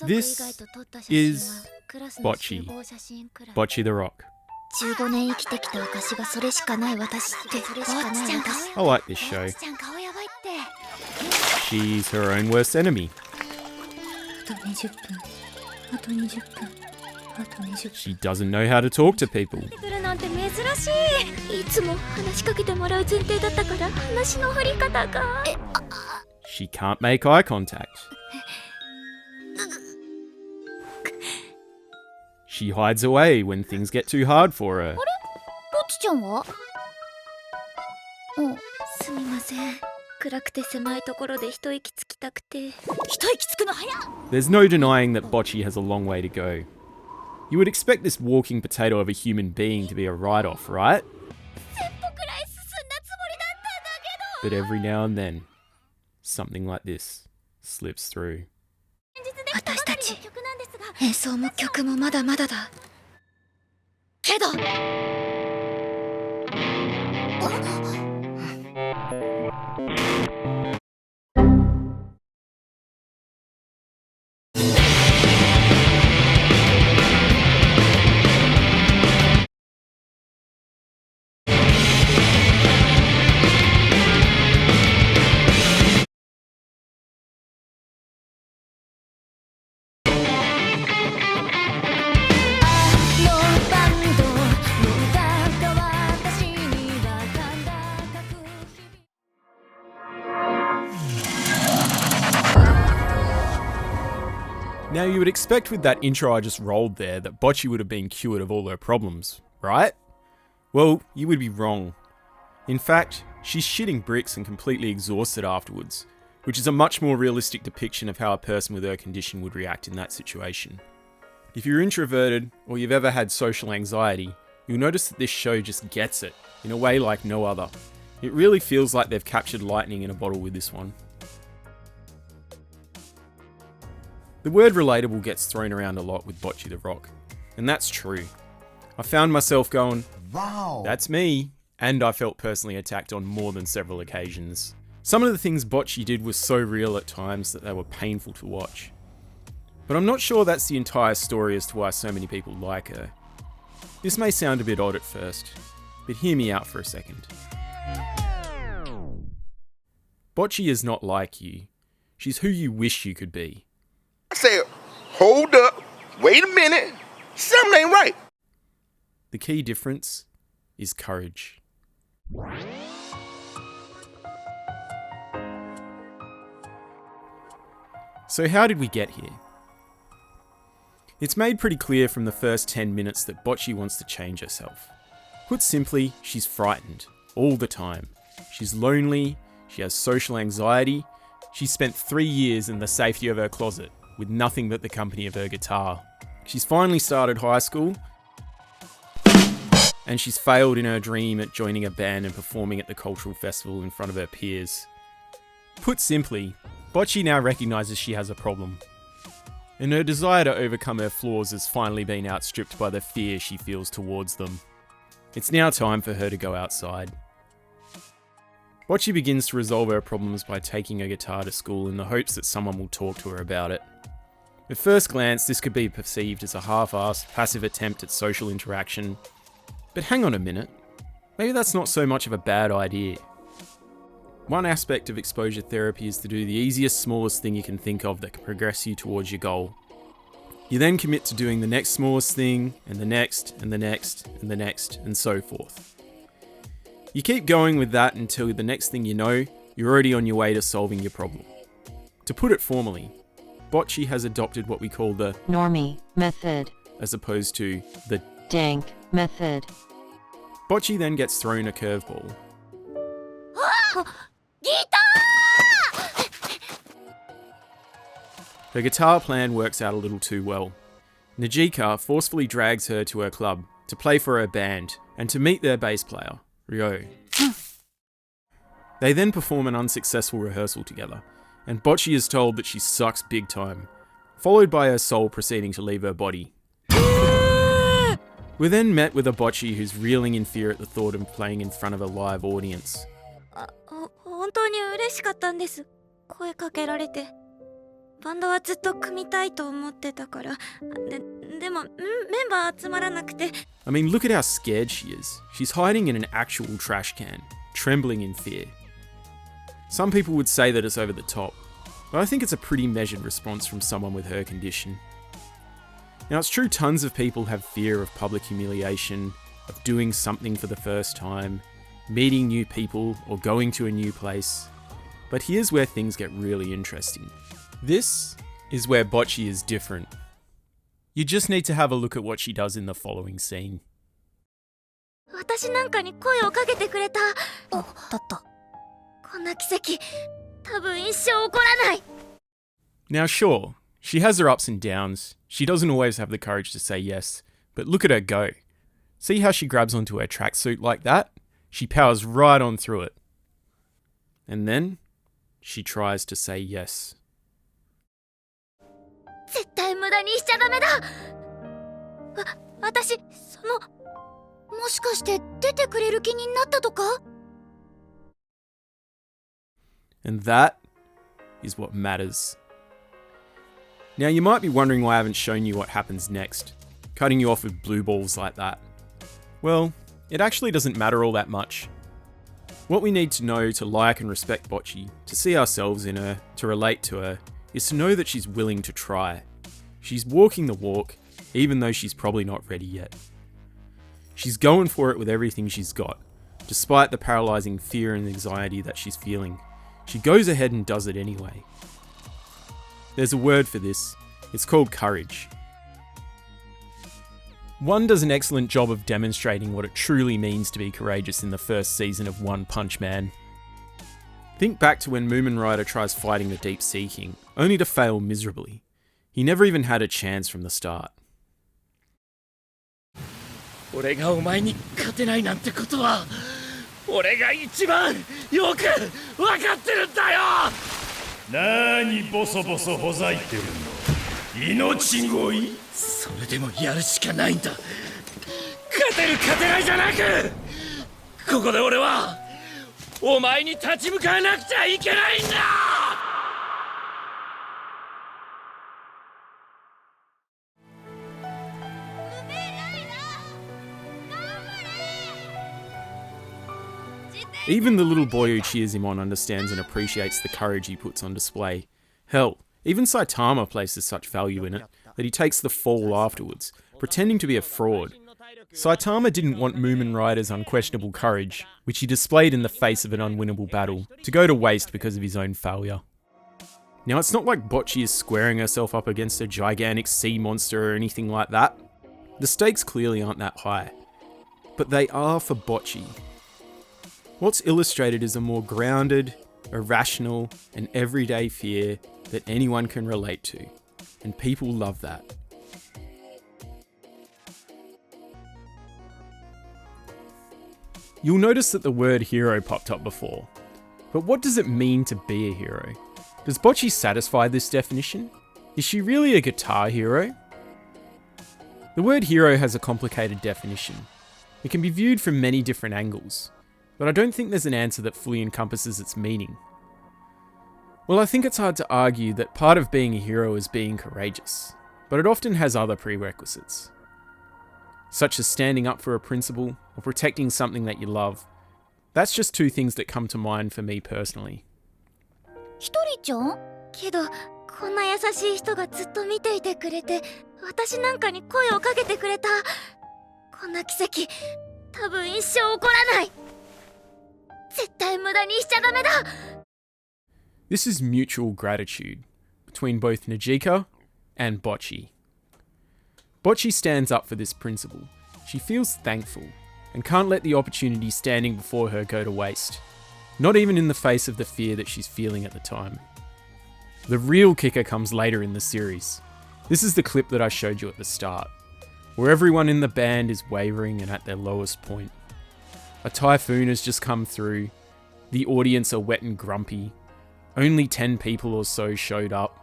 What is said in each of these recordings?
This is Bocchi. Bocchi the Rock. 15年生きてきた証がそれしかない私ってそれしかない私 I like this show. ちゃん顔やばいって She's her own worst enemy. あと20分あと20分あと20分 She doesn't know how to talk to people. 来るなんて珍しいいつも話しかけてもらう前提だったから話の振り方が She can't make eye contact. She hides away when things get too hard for her. ぼっちちゃんはすみません暗くて狭いところで一息つきたくて一息つくの早っ There's no denying that Bocchi has a long way to go. You would expect this walking potato of a human being to be a write-off, right? 10歩くらい進んだつもりだったんだけど But every now and then, something like this slips through. 私たち演奏も曲もまだまだだけどNow you would expect with that intro I just rolled there that Bocchi would have been cured of all her problems, right? Well, you would be wrong. In fact, she's shitting bricks and completely exhausted afterwards, which is a much more realistic depiction of how a person with her condition would react in that situation. If you're introverted or you've ever had social anxiety, you'll notice that this show just gets it in a way like no other. It really feels like they've captured lightning in a bottle with this one. The word relatable gets thrown around a lot with Bocchi the Rock, and that's true. I found myself going, wow, that's me, and I felt personally attacked on more than several occasions. Some of the things Bocchi did were so real at times that they were painful to watch. But I'm not sure that's the entire story as to why so many people like her. This may sound a bit odd at first, but hear me out for a second. Bocchi is not like you. She's who you wish you could be. I said, hold up, wait a minute, something ain't right. The key difference is courage. So how did we get here? It's made pretty clear from the first 10 minutes that Bocchi wants to change herself. Put simply, she's frightened, all the time. She's lonely, she has social anxiety, she spent 3 years in the safety of her closet, with nothing but the company of her guitar. She's finally started high school, and she's failed in her dream at joining a band and performing at the cultural festival in front of her peers. Put simply, Bocchi now recognises she has a problem, and her desire to overcome her flaws has finally been outstripped by the fear she feels towards them. It's now time for her to go outside. Bocchi begins to resolve her problems by taking a guitar to school in the hopes that someone will talk to her about it. At first glance, this could be perceived as a half-assed, passive attempt at social interaction. But hang on a minute, maybe that's not so much of a bad idea. One aspect of exposure therapy is to do the easiest, smallest thing you can think of that can progress you towards your goal. You then commit to doing the next smallest thing, and the next, and the next, and the next, and so forth. You keep going with that until the next thing you know, you're already on your way to solving your problem. To put it formally, Bocchi has adopted what we call the normie method, as opposed to the dank method. Bocchi then gets thrown a curveball. Her guitar plan works out a little too well. Najika forcefully drags her to her club to play for her band and to meet their bass player, Ryo. They then perform an unsuccessful rehearsal together, and Bocchi is told that she sucks big time, followed by her soul proceeding to leave her body. We're then met with a Bocchi who's reeling in fear at the thought of playing in front of a live audience. 本当に嬉しかったんです声かけられてバンドはずっと組みたいと思ってたから。でもメンバー集まらなくて。I mean, look at how scared she is. She's hiding in an actual trash can, trembling in fear. Some people would say that it's over the top, but I think it's a pretty measured response from someone with her condition. Now, it's true tons of people have fear of public humiliation, of doing something for the first time, meeting new people, or going to a new place. But here's where things get really interesting. This is where Bocchi is different. You just need to have a look at what she does in the following scene. 私なんかに声をかけてくれた。だった。こんな奇跡、多分一生起こらない。 Now sure, she has her ups and downs. She doesn't always have the courage to say yes, but look at her go. See how she grabs onto her tracksuit like that? She powers right on through it. And then, she tries to say yes. 絶対無駄にしちゃダメだ。私、もしかして出てくれる気になったとか？ And that is what matters. Now you might be wondering why I haven't shown you what happens next, cutting you off with blue balls like that. Well, it actually doesn't matter all that much. What we need to know to like and respect Bocchi, to see ourselves in her, to relate to her, is to know that she's willing to try. She's walking the walk, even though she's probably not ready yet. She's going for it with everything she's got, despite the paralysing fear and anxiety that she's feeling. She goes ahead and does it anyway. There's a word for this. It's called courage. One does an excellent job of demonstrating what it truly means to be courageous in the first season of One Punch Man. Think back to when Moomin Rider tries fighting the Deep Sea King, only to fail miserably. He never even had a chance from the start. 俺がお前に勝てないなんてことは俺が一番よく分かってるんだよ。なーにボソボソほざいてるの。命乞い？それでもやるしかないんだ。勝てる勝てないじゃなく、ここで俺はお前に立ち向かわなくちゃいけないんだ。Even the little boy who cheers him on understands and appreciates the courage he puts on display. Hell, even Saitama places such value in it that he takes the fall afterwards, pretending to be a fraud. Saitama didn't want Moomin Rider's unquestionable courage, which he displayed in the face of an unwinnable battle, to go to waste because of his own failure. Now, it's not like Bocchi is squaring herself up against a gigantic sea monster or anything like that. The stakes clearly aren't that high. But they are for Bocchi. What's illustrated is a more grounded, irrational, and everyday fear that anyone can relate to, and people love that. You'll notice that the word hero popped up before, but what does it mean to be a hero? Does Bocchi satisfy this definition? Is she really a guitar hero? The word hero has a complicated definition. It can be viewed from many different angles, but I don't think there's an answer that fully encompasses its meaning. Well, I think it's hard to argue that part of being a hero is being courageous, but it often has other prerequisites, such as standing up for a principle or protecting something that you love. That's just two things that come to mind for me personally. ひとりちゃん？けど、こんな優しい人がずっと見ていてくれて、私なんかに声をかけてくれた。こんな奇跡、多分一生起こらない。絶対無駄にしちゃダメだ。 This is mutual gratitude between both Najika and Bocchi. Bocchi stands up for this principle. She feels thankful and can't let the opportunity standing before her go to waste, not even in the face of the fear that she's feeling at the time. The real kicker comes later in the series. This is the clip that I showed you at the start, where everyone in the band is wavering and at their lowest point. A typhoon has just come through, the audience are wet and grumpy, only 10 people or so showed up.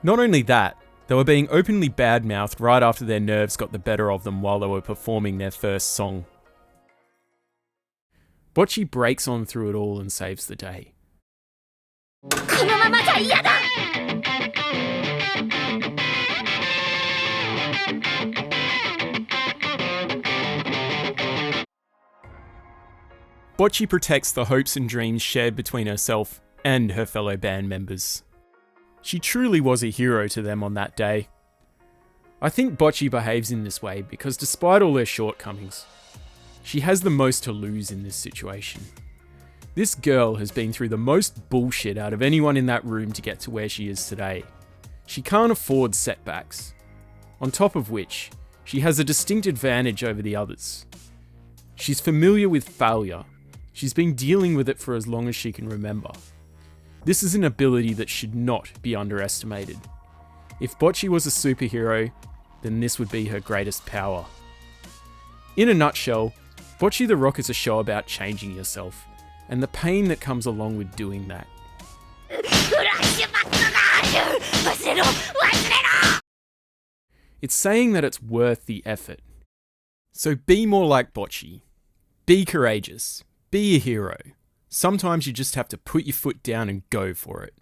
Not only that, they were being openly bad-mouthed right after their nerves got the better of them while they were performing their first song. Bocchi breaks on through it all and saves the day. このままじゃ嫌だ。Bocchi protects the hopes and dreams shared between herself and her fellow band members. She truly was a hero to them on that day. I think Bocchi behaves in this way because despite all her shortcomings, she has the most to lose in this situation. This girl has been through the most bullshit out of anyone in that room to get to where she is today. She can't afford setbacks. On top of which, she has a distinct advantage over the others. She's familiar with failure. She's been dealing with it for as long as she can remember. This is an ability that should not be underestimated. If Bocchi was a superhero, then this would be her greatest power. In a nutshell, Bocchi the Rock is a show about changing yourself, and the pain that comes along with doing that. It's saying that it's worth the effort. So be more like Bocchi. Be courageous. Be a hero. Sometimes you just have to put your foot down and go for it,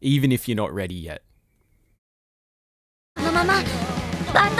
even if you're not ready yet. このままバンド